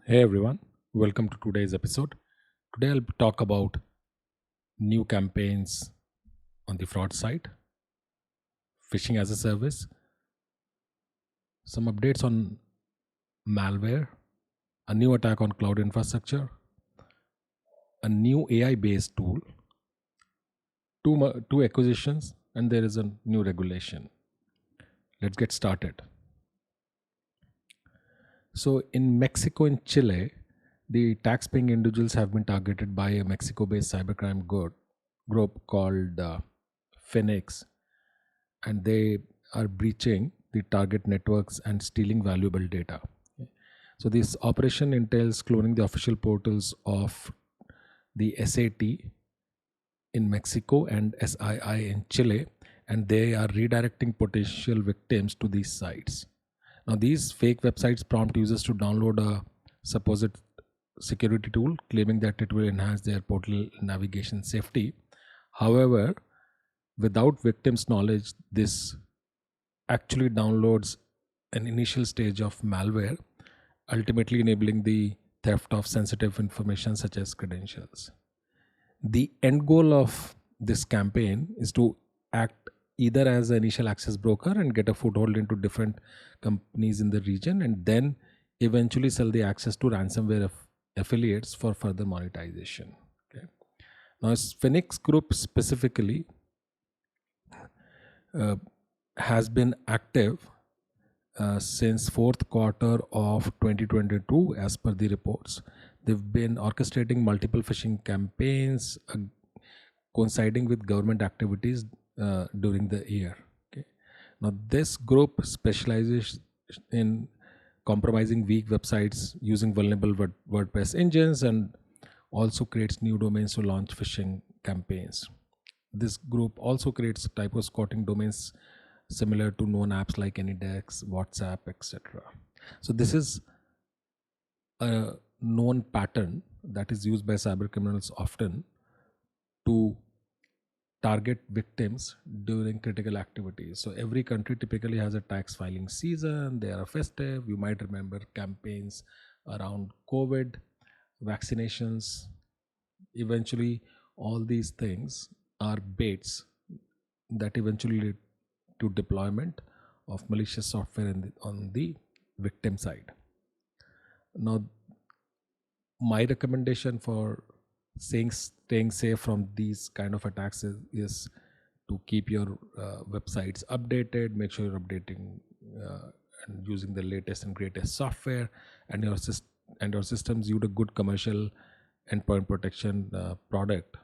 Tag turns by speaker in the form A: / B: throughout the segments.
A: Hey everyone, welcome to today's episode. Today I'll talk about new campaigns on the fraud side, phishing as a service, some updates on malware, a new attack on cloud infrastructure, a new AI based tool, two acquisitions, and there is a new regulation. Let's get started. So, in Mexico and Chile, the tax-paying individuals have been targeted by a Mexico-based cybercrime group called Phoenix, and they are breaching the target networks and stealing valuable data. So, this operation entails cloning the official portals of the SAT in Mexico and SII in Chile, and they are redirecting potential victims to these sites. Now, these fake websites prompt users to download a supposed security tool, claiming that it will enhance their portal navigation safety. However, without victims' knowledge, this actually downloads an initial stage of malware, ultimately enabling the theft of sensitive information such as credentials. The end goal of this campaign is to act either as an initial access broker and get a foothold into different companies in the region, and then eventually sell the access to ransomware affiliates for further monetization. Okay. Now, Phoenix Group specifically has been active since fourth quarter of 2022, as per the reports. They've been orchestrating multiple phishing campaigns coinciding with government activities during the year. Okay. Now, this group specializes in compromising weak websites using vulnerable WordPress engines, and also creates new domains to launch phishing campaigns. This group also creates typo squatting domains similar to known apps like AnyDex, WhatsApp, etc. So this is a known pattern that is used by cyber criminals often to target victims during critical activities. So every country typically has a tax filing season, they are festive. You might remember campaigns around COVID, vaccinations. Eventually, all these things are baits that eventually lead to deployment of malicious software on the victim side. Now, my recommendation for staying safe from these kind of attacks is to keep your websites updated. Make sure you're updating and using the latest and greatest software, and your systems use a good commercial endpoint protection product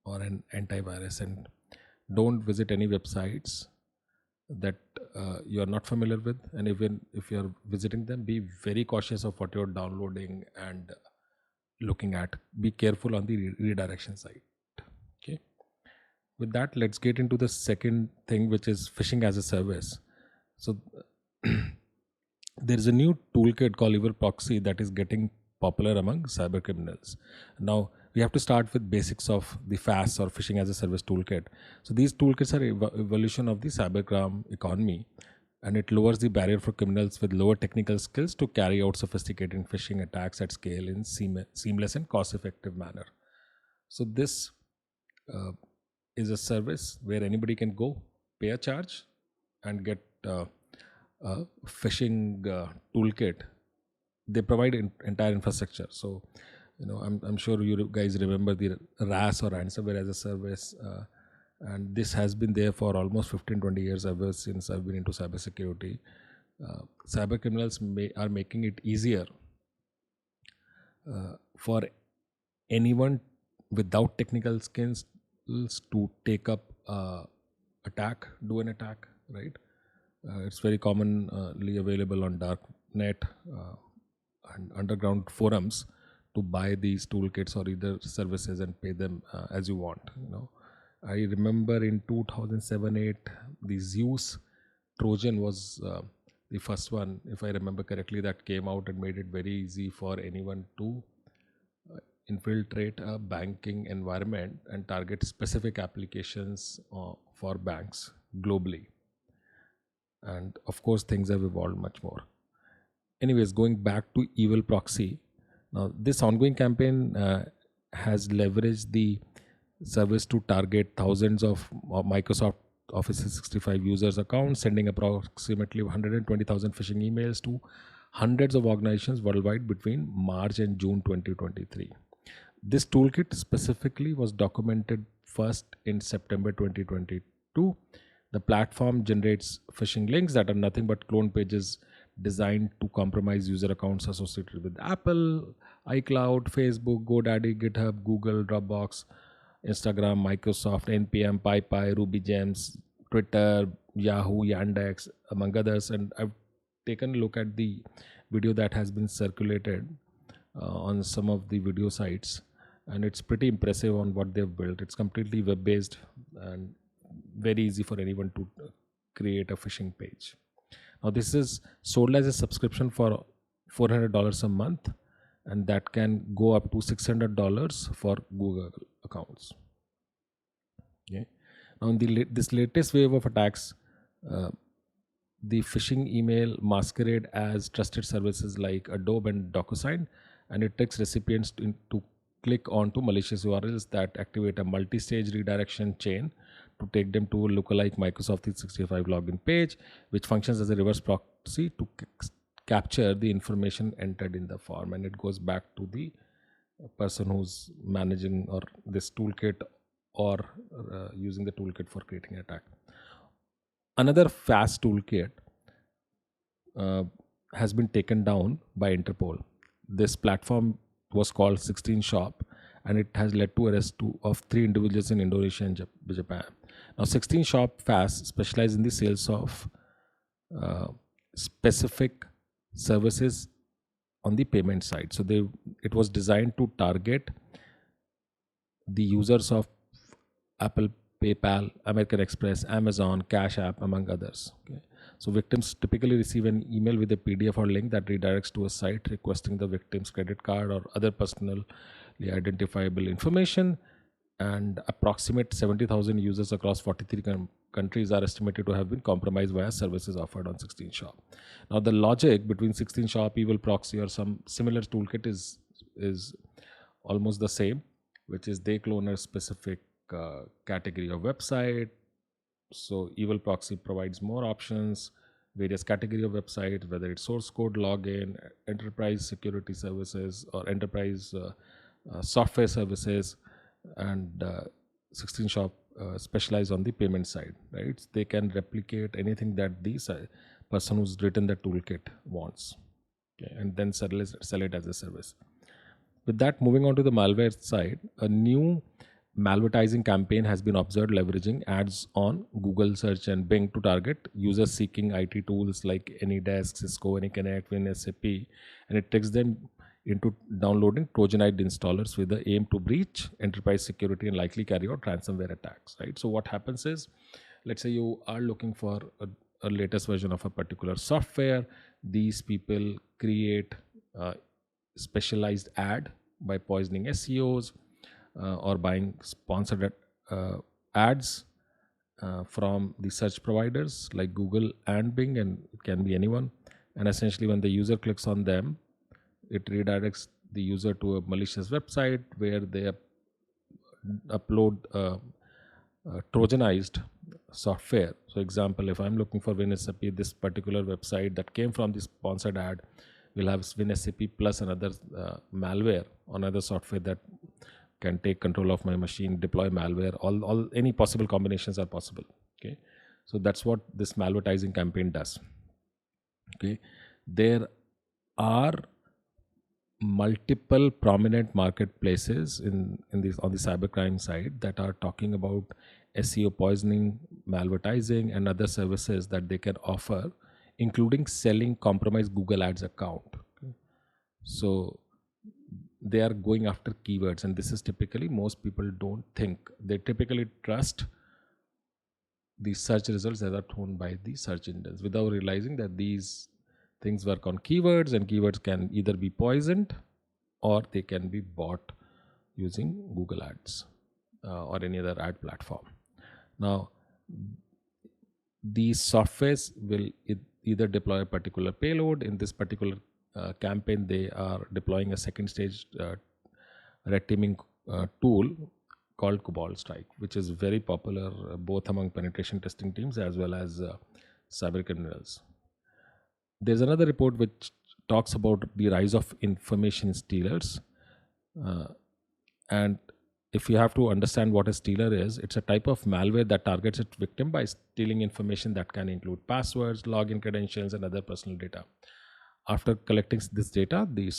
A: or an antivirus, and don't visit any websites that you are not familiar with. And even if you're visiting them, be very cautious of what you're downloading and looking at. Be careful on the redirection side. Okay. With that, let's get into the second thing, which is phishing as a service. So there is a new toolkit called Evil Proxy that is getting popular among cyber criminals. Now, we have to start with basics of the FAS, or phishing as a service toolkit. So these toolkits are evolution of the cybercrime economy, and it lowers the barrier for criminals with lower technical skills to carry out sophisticated phishing attacks at scale in seamless and cost-effective manner. So this is a service where anybody can go, pay a charge, and get a phishing toolkit. They provide entire infrastructure. So, I'm sure you guys remember the RAS, or ransomware as a service. And this has been there for almost 15-20 years, ever since I've been into cybersecurity. Cyber criminals are making it easier for anyone without technical skills to take up do an attack, right? It's very commonly available on dark net and underground forums to buy these toolkits or either services and pay them as you want. I remember in 2007-8, the Zeus Trojan was the first one, if I remember correctly, that came out and made it very easy for anyone to infiltrate a banking environment and target specific applications for banks globally. And of course, things have evolved much more. Anyways, going back to Evil Proxy, Now, this ongoing campaign has leveraged the service to target thousands of Microsoft Office 365 users' accounts, sending approximately 120,000 phishing emails to hundreds of organizations worldwide between March and June 2023. This toolkit specifically was documented first in September 2022. The platform generates phishing links that are nothing but clone pages designed to compromise user accounts associated with Apple, iCloud, Facebook, GoDaddy, GitHub, Google, Dropbox, Instagram, Microsoft, NPM, PyPy, Ruby Gems, Twitter, Yahoo, Yandex, among others. And I've taken a look at the video that has been circulated on some of the video sites, and it's pretty impressive on what they've built. It's completely web-based and very easy for anyone to create a phishing page. Now, this is sold as a subscription for $400 a month, and that can go up to $600 for Google accounts. Okay. Now, in this latest wave of attacks, the phishing email masquerade as trusted services like Adobe and DocuSign, and it tricks recipients to click onto malicious URLs that activate a multi-stage redirection chain to take them to a lookalike Microsoft 365 login page, which functions as a reverse proxy to capture the information entered in the form. And it goes back to the person who's managing or this toolkit or using the toolkit for creating an attack. Another fast toolkit has been taken down by Interpol. This platform was called 16 Shop, and it has led to arrest of 3 individuals in Indonesia and Japan. Now, 16 Shop Fast specializes in the sales of specific services on the payment side. So it was designed to target the users of Apple, PayPal, American Express, Amazon, Cash App, among others. Okay. So victims typically receive an email with a PDF or link that redirects to a site requesting the victim's credit card or other personally identifiable information. And approximate 70,000 users across 43 countries are estimated to have been compromised via services offered on 16 Shop. Now, the logic between 16 Shop, Evil Proxy, or some similar toolkit is almost the same, which is they clone a specific category of website. So Evil Proxy provides more options, various category of website, whether it's source code, login, enterprise security services, or enterprise software services, and 16 Shop specialize on the payment side, right? They can replicate anything that the person who's written the toolkit wants, okay, and then sell it as a service. With that, moving on to the malware side, a new Malvertising campaign has been observed leveraging ads on Google search and Bing to target users seeking IT tools like AnyDesk, Cisco, AnyConnect, WinSAP, and it tricks them into downloading Trojanite installers with the aim to breach enterprise security and likely carry out ransomware attacks, right? So what happens is, let's say you are looking for a latest version of a particular software. These people create a specialized ad by poisoning SEOs, or buying sponsored ads from the search providers like Google and Bing, and it can be anyone. And essentially, when the user clicks on them, it redirects the user to a malicious website where they upload Trojanized software. So, example, if I'm looking for WinSAP, this particular website that came from the sponsored ad will have WinSAP plus another malware or another software that can take control of my machine, deploy malware, all any possible combinations are possible. Okay, so that's what this Malvertising campaign does. Okay, there are multiple prominent marketplaces on the cybercrime side that are talking about SEO poisoning, malvertising, and other services that they can offer, including selling compromised Google Ads account. Okay. So they are going after keywords, and this is typically, most people don't think, they typically trust the search results that are thrown by the search engines without realizing that these things work on keywords, and keywords can either be poisoned or they can be bought using Google Ads or any other ad platform. Now, these softwares will either deploy a particular payload. In this particular campaign, they are deploying a second stage red teaming tool called Cobalt Strike, which is very popular both among penetration testing teams as well as cyber criminals. There's another report which talks about the rise of information stealers. And if you have to understand what a stealer is, it's a type of malware that targets its victim by stealing information that can include passwords, login credentials, and other personal data. After collecting this data, the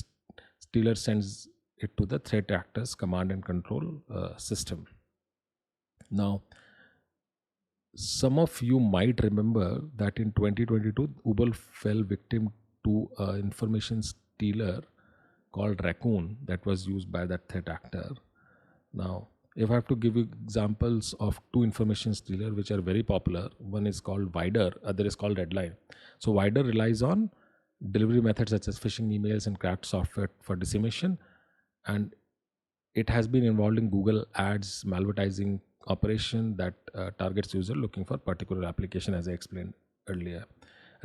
A: stealer sends it to the threat actor's command and control system. Now, some of you might remember that in 2022, Uber fell victim to an information stealer called Raccoon that was used by that threat actor. Now, if I have to give you examples of two information stealers which are very popular, one is called Wider, other is called Redline. So Wider relies on delivery methods such as phishing emails and cracked software for dissemination, and it has been involved in Google Ads malvertising operation that targets user looking for particular application, as I explained earlier.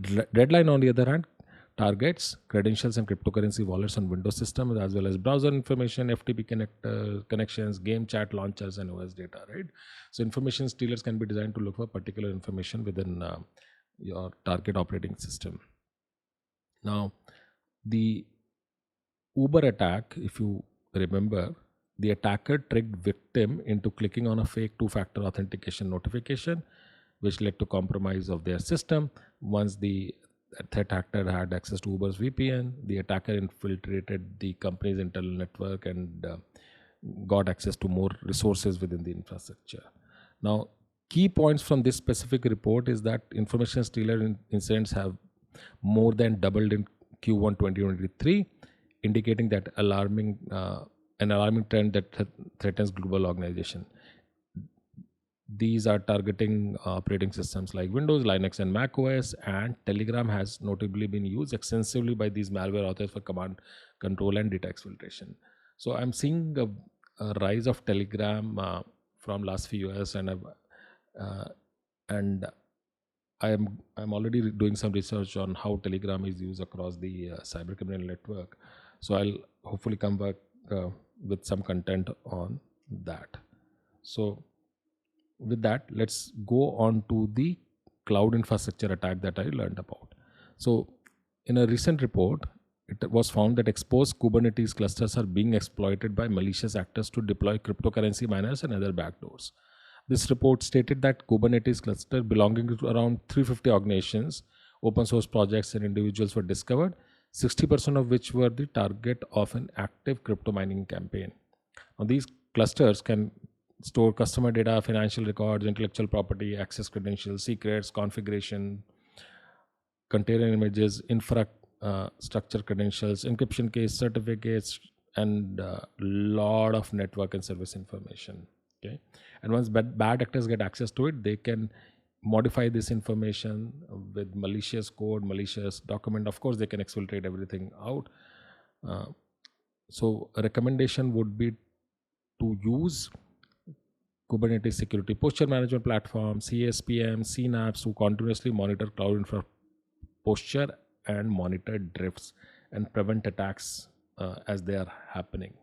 A: Redline, on the other hand, targets credentials and cryptocurrency wallets on Windows systems as well as browser information, FTP connections, game chat launchers, and OS data. Right. So information stealers can be designed to look for particular information within your target operating system. Now, the Uber attack, if you remember, the attacker tricked victim into clicking on a fake two-factor authentication notification, which led to compromise of their system. Once the threat actor had access to Uber's VPN, the attacker infiltrated the company's internal network and got access to more resources within the infrastructure. Now, key points from this specific report is that information stealer incidents have more than doubled in Q1 2023, indicating that an alarming trend that threatens global organization. These are targeting operating systems like Windows, Linux, and Mac OS, and Telegram has notably been used extensively by these malware authors for command control and data exfiltration. So I'm seeing a rise of Telegram from last few years, and I'm already doing some research on how Telegram is used across the cyber criminal network. So I'll hopefully come back with some content on that. So with that, let's go on to the cloud infrastructure attack that I learned about. So in a recent report, it was found that exposed Kubernetes clusters are being exploited by malicious actors to deploy cryptocurrency miners and other backdoors. This report stated that Kubernetes cluster belonging to around 350 organizations, open source projects, and individuals were discovered, 60% of which were the target of an active crypto mining campaign. Now, these clusters can store customer data, financial records, intellectual property, access credentials, secrets, configuration, container images, infrastructure credentials, encryption keys, certificates, and a lot of network and service information. Okay, and once bad actors get access to it, they can modify this information with malicious code, malicious document. Of course, they can exfiltrate everything out. So a recommendation would be to use Kubernetes Security Posture Management Platform, CSPM, CNAPs to continuously monitor cloud infra posture and monitor drifts and prevent attacks as they are happening.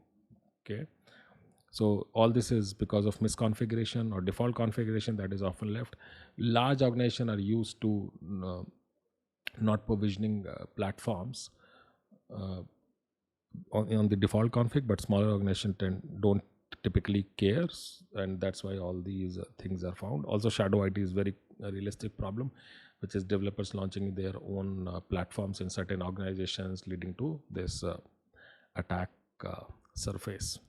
A: Okay. So all this is because of misconfiguration or default configuration that is often left. Large organizations are used to not provisioning platforms on the default config, but smaller organizations don't typically care, and that's why all these things are found. Also, shadow IT is very realistic problem, which is developers launching their own platforms in certain organizations, leading to this attack surface.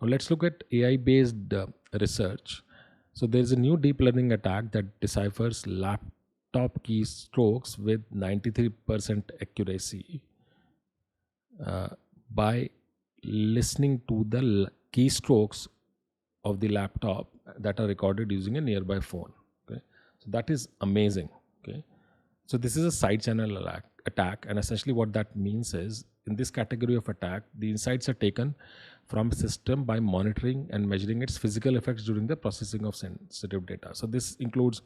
A: Now let's look at AI-based research. So there's a new deep learning attack that deciphers laptop keystrokes with 93% accuracy by listening to the keystrokes of the laptop that are recorded using a nearby phone. Okay, so that is amazing. Okay, so this is a side channel attack, and essentially what that means is, in this category of attack, the insights are taken from a system by monitoring and measuring its physical effects during the processing of sensitive data. So this includes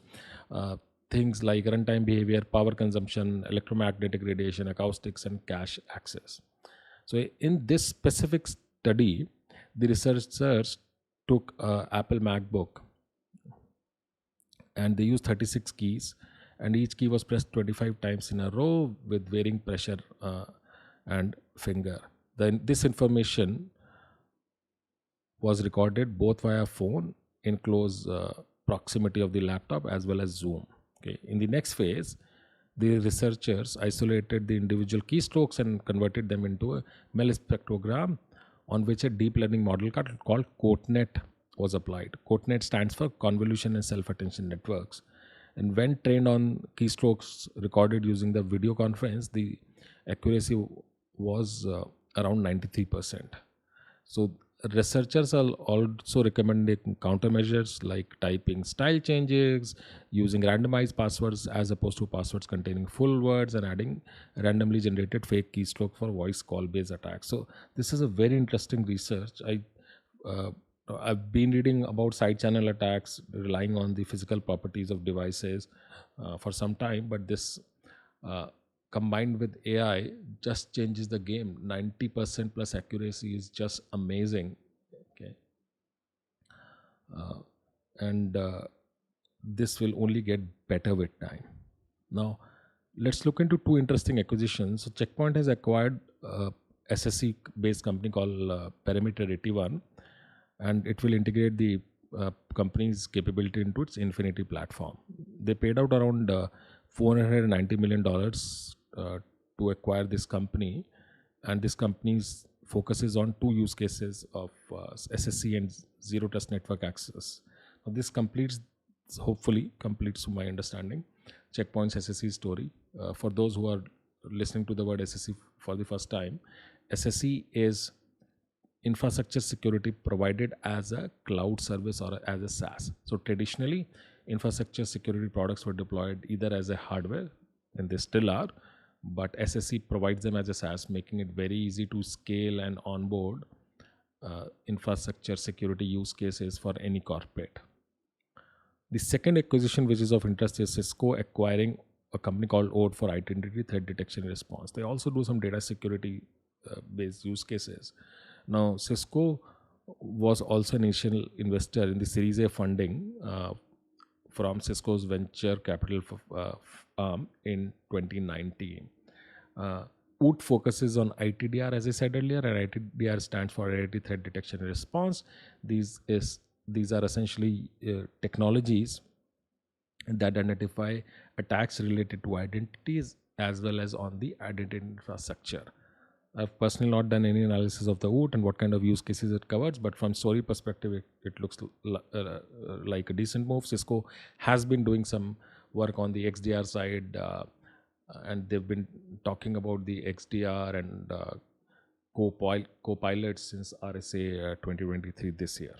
A: things like runtime behavior, power consumption, electromagnetic radiation, acoustics, and cache access. So, in this specific study, the researchers took Apple MacBook and they used 36 keys, and each key was pressed 25 times in a row with varying pressure and finger. Then this information was recorded both via phone in close proximity of the laptop as well as Zoom. Okay. In the next phase, the researchers isolated the individual keystrokes and converted them into a MEL spectrogram on which a deep learning model called CoatNet was applied. CoatNet stands for Convolution and Self-Attention Networks. And when trained on keystrokes recorded using the video conference, the accuracy was around 93%. So researchers are also recommending countermeasures like typing style changes, using randomized passwords as opposed to passwords containing full words, and adding randomly generated fake keystroke for voice call based attacks. So this is a very interesting research. I've been reading about side channel attacks relying on the physical properties of devices for some time, but this combined with AI just changes the game. 90% plus accuracy is just amazing. Okay, and this will only get better with time. Now, let's look into two interesting acquisitions. So, Checkpoint has acquired a SSE-based company called Perimeter 81, and it will integrate the company's capability into its Infinity platform. They paid out around $490 million to acquire this company, and this company's focuses on two use cases of SSE and zero trust network access. Now, this hopefully completes, to my understanding, Checkpoint's SSE story. For those who are listening to the word SSE for the first time, SSE is infrastructure security provided as a cloud service or as a SaaS. So traditionally, infrastructure security products were deployed either as a hardware, and they still are, but SSE provides them as a SaaS, making it very easy to scale and onboard infrastructure security use cases for any corporate. The second acquisition, which is of interest, is Cisco acquiring a company called OAT for identity threat detection and response. They also do some data security based use cases. Now, Cisco was also an initial investor in the Series A funding from Cisco's venture capital arm in 2019. OOT focuses on ITDR, as I said earlier, and ITDR stands for Identity Threat Detection and Response. These are essentially technologies that identify attacks related to identities as well as on the identity infrastructure. I've personally not done any analysis of the OOT and what kind of use cases it covers, but from story perspective, it looks like a decent move. Cisco has been doing some work on the XDR side, and they've been talking about the XDR and Copilot since RSA 2023 this year.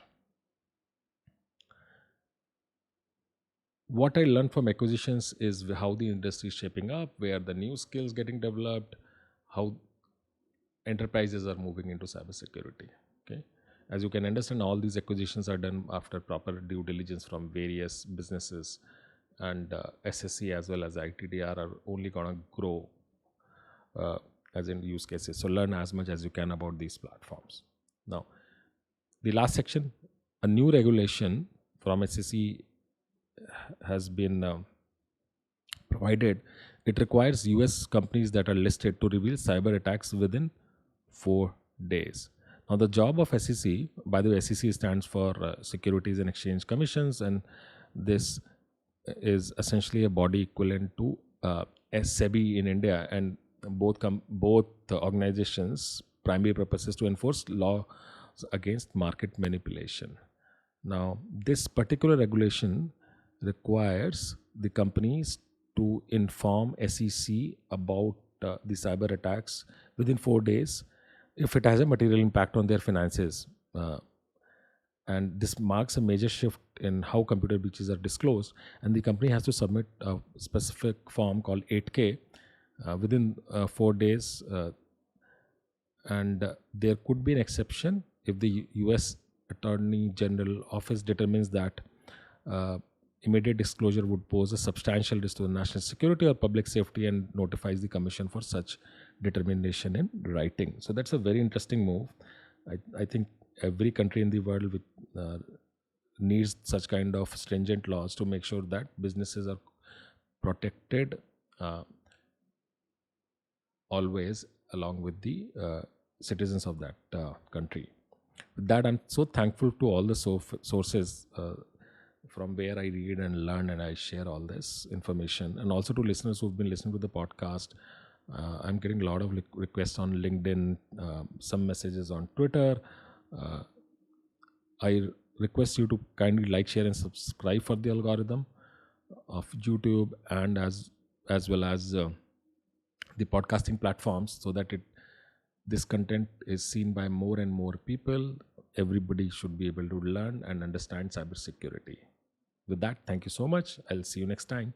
A: What I learned from acquisitions is how the industry is shaping up, where the new skills getting developed, how enterprises are moving into cybersecurity. Okay, as you can understand, all these acquisitions are done after proper due diligence from various businesses, and SSE as well as ITDR are only going to grow as in use cases. So learn as much as you can about these platforms. Now, the last section, a new regulation from SSE has been provided. It requires US companies that are listed to reveal cyber attacks within 4 days. Now, the job of SEC, by the way, SEC stands for Securities and Exchange Commissions, and this is essentially a body equivalent to SEBI in India, and both organizations' primary purpose is to enforce laws against market manipulation. Now, this particular regulation requires the companies to inform SEC about the cyber attacks within 4 days if it has a material impact on their finances. And this marks a major shift in how computer breaches are disclosed, and the company has to submit a specific form called 8K within 4 days, and there could be an exception if the US Attorney General Office determines that immediate disclosure would pose a substantial risk to the national security or public safety and notifies the commission for such determination in writing. So that's a very interesting move. I think every country in the world with, needs such kind of stringent laws to make sure that businesses are protected always along with the citizens of that country. With that, I'm so thankful to all the sources from where I read and learn and I share all this information, and also to listeners who've been listening to the podcast. I'm getting a lot of requests on LinkedIn, some messages on Twitter. I request you to kindly like, share, and subscribe for the algorithm of YouTube, and as well as the podcasting platforms, so that this content is seen by more and more people. Everybody should be able to learn and understand cybersecurity. With that, thank you so much. I'll see you next time.